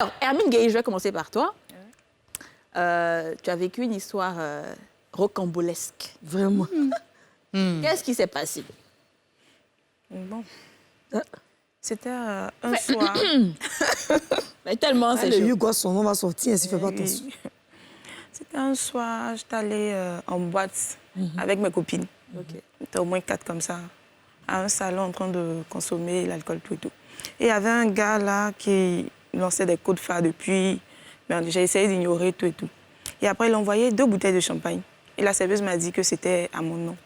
Alors, Hermine Gueye, je vais commencer par toi. Tu as vécu une histoire rocambolesque. Vraiment. Qu'est-ce qui s'est passé? Bon. C'était un soir. Mais tellement, c'est Le chaud. Hugo, son nom va sortir, ainsi fait pas attention. C'était un soir, j'étais allée en boîte avec mes copines. Ok. On était au moins 4 comme ça, à un salon en train de consommer l'alcool, tout et tout. Et il y avait un gars là qui lançait des coups de phare depuis. J'ai essayé d'ignorer tout et tout. Et après, il envoyait 2 bouteilles de champagne. Et la serveuse m'a dit que c'était à mon nom.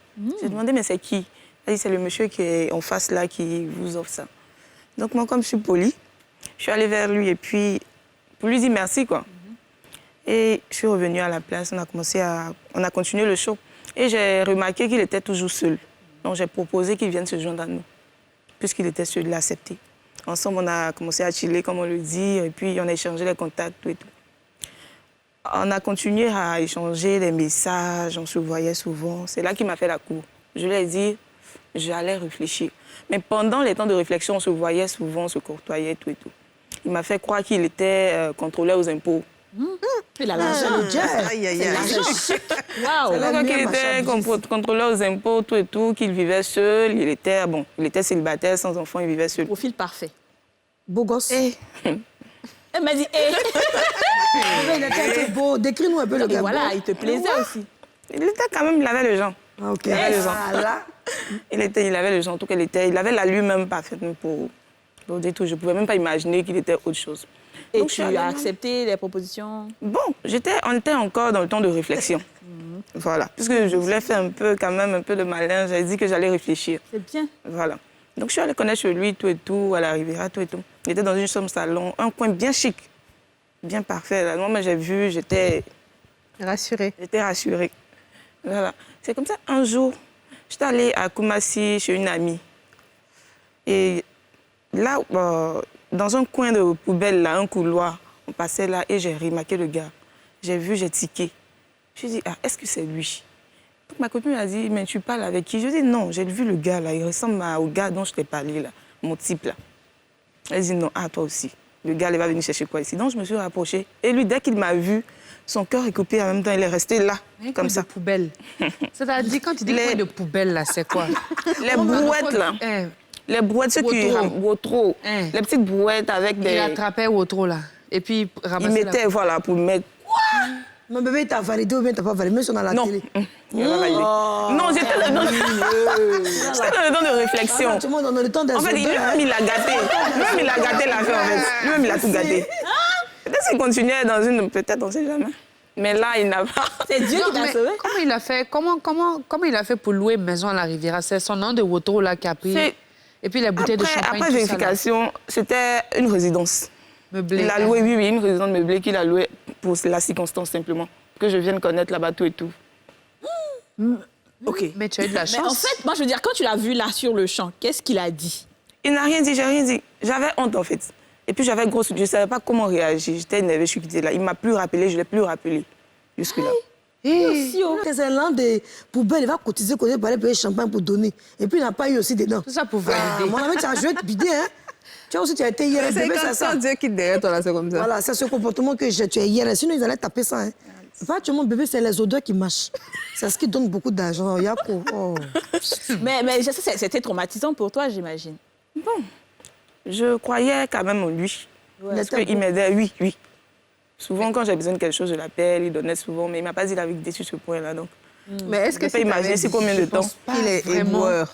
J'ai demandé, mais c'est qui? Elle dit, c'est le monsieur qui est en face là qui vous offre ça. Donc moi, comme je suis polie, je suis allée vers lui et puis pour lui dire merci, quoi. Et je suis revenue à la place, on a continué le show. Et j'ai remarqué qu'il était toujours seul. Donc j'ai proposé qu'il vienne se joindre à nous, puisqu'il était seul, il a accepté. Ensemble, on a commencé à chiller, comme on le dit, et puis on a échangé les contacts, tout et tout. On a continué à échanger des messages, on se voyait souvent. C'est là qu'il m'a fait la cour. Je lui ai dit, j'allais réfléchir. Mais pendant les temps de réflexion, on se voyait souvent, on se courtoyait, tout et tout. Il m'a fait croire qu'il était contrôleur aux impôts. Il a l'argent. Aïe, aïe, aïe. Waouh! Donc, il était contrôleur aux impôts, tout et tout, qu'il vivait seul. Il était célibataire, sans enfant, il vivait seul. Profil parfait. Beau gosse. Elle m'a dit, Il était un peu beau. Décris-nous un peu le Et gars. voilà, il te plaisait aussi. Il était quand même, il avait les gens. Ah, ok. Il avait les gens. Voilà. Il avait les gens, en tout cas, il avait la lui-même parfaitement pour dire tout. Je ne pouvais même pas imaginer qu'il était autre chose. Et Donc, tu je suis allée, as accepté les propositions? Bon, on était encore dans le temps de réflexion. Voilà. Puisque je voulais faire quand même un peu de malin, j'avais dit que j'allais réfléchir. C'est bien. Voilà. Donc, je suis allée connaître chez lui, tout et tout, à la Riviera, tout et tout. Il était dans une chambre salon, un coin bien chic, bien parfait. Là, moi, j'ai vu, j'étais Rassurée. rassurée. Voilà. C'est comme ça, un jour, j'étais allée à Koumassi chez une amie. Et là, dans un coin de poubelle, là, un couloir, on passait là et j'ai remarqué le gars. J'ai vu, j'ai tiqué. Je me suis dit, ah, est-ce que c'est lui? Donc ma copine m'a dit, mais tu parles avec qui? Je lui ai dit, non, j'ai vu le gars là, il ressemble au gars dont je t'ai parlé là, mon type là. Elle dit, non, ah, toi aussi. Le gars, il va venir chercher quoi ici? Donc je me suis rapprochée. Et lui, dès qu'il m'a vu, son cœur est coupé en même temps, il est resté là, comme ça. De poubelle. C'est-à-dire, quand tu dis coin de poubelle, là, c'est quoi? Les brouettes là. Les brouettes, ceux qui Wotro. Les petites brouettes avec des... Il attrapait Wotro, là. Et puis, Il ramassait mettait, voilà, pour mettre... Mon bébé, t'as validé ou bien t'as pas validé? Même si on a la Non. télé. Il m'a validé. Non, j'étais dans le temps de réflexion. Tout le monde dans le temps des En fait, lui-même, il a gâté. Lui-même, il a gâté l'affaire, en fait. Lui-même, il a tout gâté. Peut-être qu'il continuait dans une... Peut-être, on ne sait jamais. Mais là, il n'a pas... C'est Dieu qui t'a sauvé. Comment il a fait? Comment il a fait pour louer une maison à la Riviera? C'est son nom de Wotro, là, qui a pris. Et puis les bouteilles de champagne, Après tout vérification, c'était une résidence. Meublé. Il a loué, oui, une résidence meublée qu'il a louée pour la circonstance, simplement. Que je vienne connaître là-bas tout et tout. Ok. Mais tu as eu de la Mais chance. en fait, moi, je veux dire, quand tu l'as vu là sur le champ, qu'est-ce qu'il a dit? Il n'a rien dit, j'ai rien dit. J'avais honte, en fait. Et puis, j'avais grosse... Je ne savais pas comment réagir. J'étais énervée, je suis quittée là. Il ne m'a plus rappelé, je ne l'ai plus rappelé. Jusque-là. C'est l'un des poubelles, il va cotiser pour aller payer champagne pour donner. Et puis, il n'a pas eu aussi dedans. Tout ça pour valider. Mon ami, tu as joué de bidé, hein? Tu as aussi, tu as été hier. C'est bébé, quand ça. Dieu qui derrière toi, là, c'est comme ça. Voilà, c'est ce comportement que tu as hier. Sinon, ils allaient taper ça, hein? Pas tu mon bébé, c'est les odeurs qui mâchent. C'est ce qui donne beaucoup d'argent. Yako. Oh. Mais ça, c'était traumatisant pour toi, j'imagine. Bon, je croyais quand même en lui. Parce qu'il m'aidait, oui. Souvent, quand j'ai besoin de quelque chose, je l'appelle, il donnait souvent, mais il ne m'a pas dit la vérité sur ce point-là. Donc, Mais est-ce que je peux imaginer c'est combien de temps. il est vraiment. éboueur?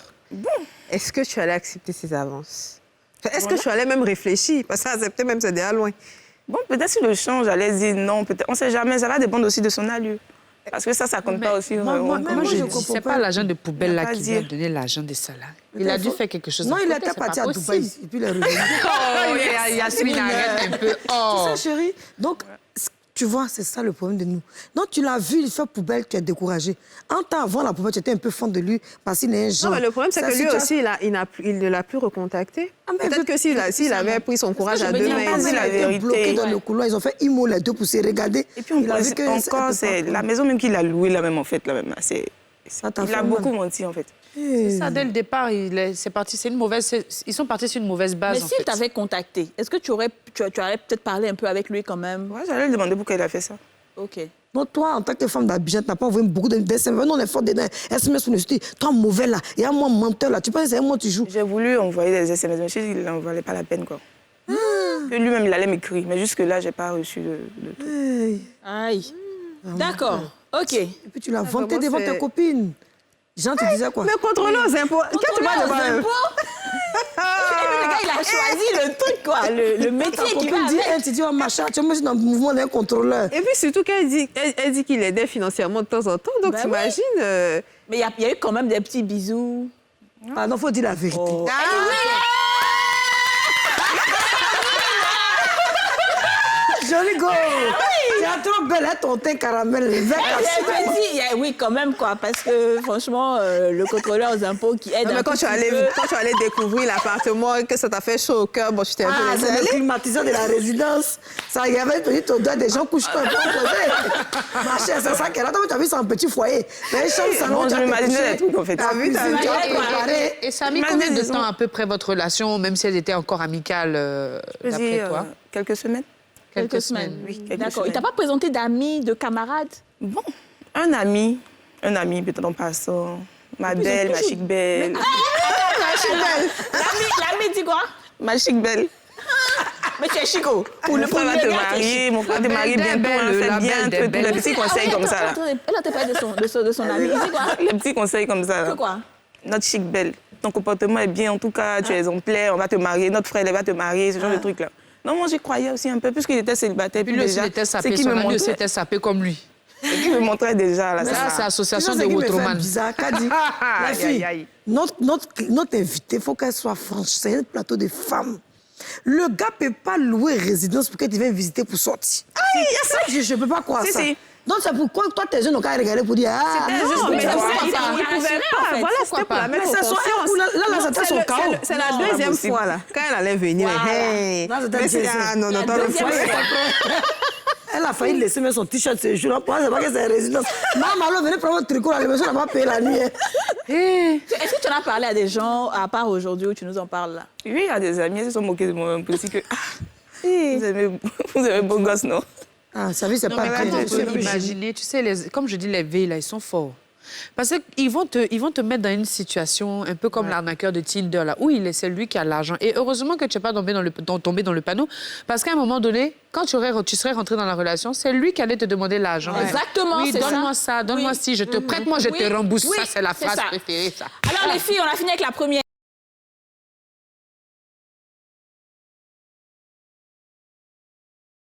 Est-ce que tu allais accepter ses avances? Est-ce que tu allais même réfléchir? Parce qu'accepter même, c'est déjà loin. Bon, peut-être sur le champ, j'allais dire non, peut-être. On ne sait jamais, ça va dépendre aussi de son allure. Parce que ça compte pas aussi. moi, Je je dis, comprends c'est pas. pas l'agent de poubelle là pas qui dire. vient donner l'argent de ça là. Il a dû faire quelque chose. Non, à il côté, était c'est parti pas à Dubaï. possible. Et puis, il est revenu. Oh, Yasmine, arrête un peu. Oh. C'est ça, chérie. Donc, tu vois, c'est ça le problème de nous. Donc, tu l'as vu, il fait poubelle, tu es découragé. En temps avant la poubelle, tu étais un peu fan de lui parce qu'il est un genre. Non, mais le problème, c'est Sa que lui situation- aussi, il ne l'a plus recontacté. Ah, mais Peut-être que s'il avait pris son courage à deux dis, mains, pas dit Il la a été vérité. bloqué dans le couloir. Ils ont fait IMO les deux pour se regarder. Et puis, il a vu que encore, c'est la maison même qu'il a louée, là même, en fait. Là, même, Ça t'a il fait a mal. beaucoup menti, en fait. C'est ça, dès le départ, c'est parti, ils sont partis sur une mauvaise base, Mais en s'il fait. t'avait contacté, est-ce que tu aurais peut-être parlé un peu avec lui quand même? Ouais, j'allais lui demander pourquoi il a fait ça. Ok. Non, toi, en tant que femme d'Abidjan, tu n'as pas envoyé beaucoup de SMS. Non, on est fort dedans. SMS sur le site. Toi, mauvais là. Il y a moi, menteur là. Tu penses que c'est moi tu joues. J'ai voulu envoyer des SMS, mais je me suis dit qu'il n'en valait pas la peine, quoi. Que lui-même, il allait m'écrire. Mais jusque-là, je n'ai pas reçu de tout. Hey. Aïe. D'accord. Ok. Et puis tu l'as vanté comment devant c'est- tes copines. Jean te disait quoi? Mais contrôler aux impôts. Qu'est-ce que tu vas Contrôleur aux devant eux? impôts. Le gars, il a choisi le truc, quoi. Le métier Ta qui va copine dit, avec. tu dis, oh machin, tu vois, moi, je suis dans le mouvement d'un contrôleur. Et puis surtout qu'elle dit, elle dit qu'il aidait financièrement de temps en temps. Donc Ben t'imagines... Mais il y a eu quand même des petits bisous. Ah non, faut dire la vérité. Oh. Joli go! Tu as trop belle, hein, ton teint caramel. Vert Oui, quand même, quoi. Parce que, franchement, le contrôleur aux impôts qui aide Non, mais un quand petit tu allais, peu. quand tu allais découvrir l'appartement et que ça t'a fait chaud au cœur, bon, je t'ai un peu Ah, laissé c'est le aller. climatiseur de la résidence. Ça, il y avait une petite odeur, des gens couchent un peu opposés. Ma chère, c'est ça qu'elle a. Toi, tu as vu, c'est un petit foyer. Mais une chambre, salon, Bon, tu je as m'imaginais couché. des trucs, en fait. T'as vu, T'as vu, tu as t'as vu. préparé. Et ça a mis Mais combien de disons- temps à peu près votre relation, même si elles étaient encore amicales, Je d'après dis, toi? quelques semaines. Quelques semaines. Oui, quelques D'accord. Il semaines. t'a pas présenté d'amis, de camarades? Bon, un ami, peut-être en passant. Ma belle, ma chic belle. Ma chic belle. L'ami dit quoi? Ma chic belle. Mais tu es chico. Pour Mon frère va te marier, mon frère va te marier belle des bientôt, belles, hein, faites la bien, belle des tous les belles. petits conseils comme ça, là. Elle a parlé de son ami. Il dit quoi? Les petits conseils comme ça, Que là. quoi? Notre chic belle. Ton comportement est bien, en tout cas, tu es exemplaire, on va te marier, notre frère, elle va te marier, ce genre de trucs-là. Non, moi, j'y croyais aussi un peu, puisqu'il était célibataire. Puis lui aussi, déjà, il était c'est sapé, qui son me ami aussi montrait, était sapé comme lui. c'est qui me montrait déjà, là. Ça, c'est Tu l'association sais de ce qui me fait Wotroman. bizarre, qu'a dit, la Aïe, fille, aïe, aïe. notre invitée, il faut qu'elle soit franche. C'est un plateau de femmes. Le gars ne peut pas louer résidence pour que tu viennes visiter pour sortir. Je ne peux pas croire Si, ça. si. Donc c'est pourquoi toi, tes jeunes n'ont qu'à regarder pour dire ah, C'était non, juste pour mais me ça, voir. c'est Il pas ça. pouvait pas. Voilà, c'était pour la mettre Mais en ça soit un confiance. coup, là, Non, c'était son c'est chaos. C'est la Non, deuxième impossible. fois, là. Quand elle allait venir, hey. Non, c'était Mais c'est- le ah, non, non, La dans le deuxième foyer. fois. Elle a failli laisser même son t-shirt ce jour-là. Pour elle, c'est pas que c'est résidence. Maman, alors, venez prendre votre tricot, là, le monsieur n'a pas payé la nuit. Hein. Est-ce que tu en as parlé à des gens, à part aujourd'hui où tu nous en parles là? Oui, il y a des amis, ils se sont moqués de moi un peu aussi que... Ah, vous aimez beau gosse, non? Ah, ça veut dire, c'est Non, pas mais grave. comment on peut imaginer, tu sais, comme je dis, les villes, là, ils sont forts. Parce qu'ils vont te mettre dans une situation un peu comme l'arnaqueur de Tinder, là, où c'est lui qui a l'argent. Et heureusement que tu n'es pas tombé dans le panneau, parce qu'à un moment donné, quand tu serais rentré dans la relation, c'est lui qui allait te demander l'argent. Ouais. Exactement, Oui, c'est donne-moi ça. ça, donne-moi Oui. ci, je te prête, moi je Oui, te rembourse. oui, Ça, c'est la c'est phrase ça. préférée, ça. Alors les filles, on a fini avec la première.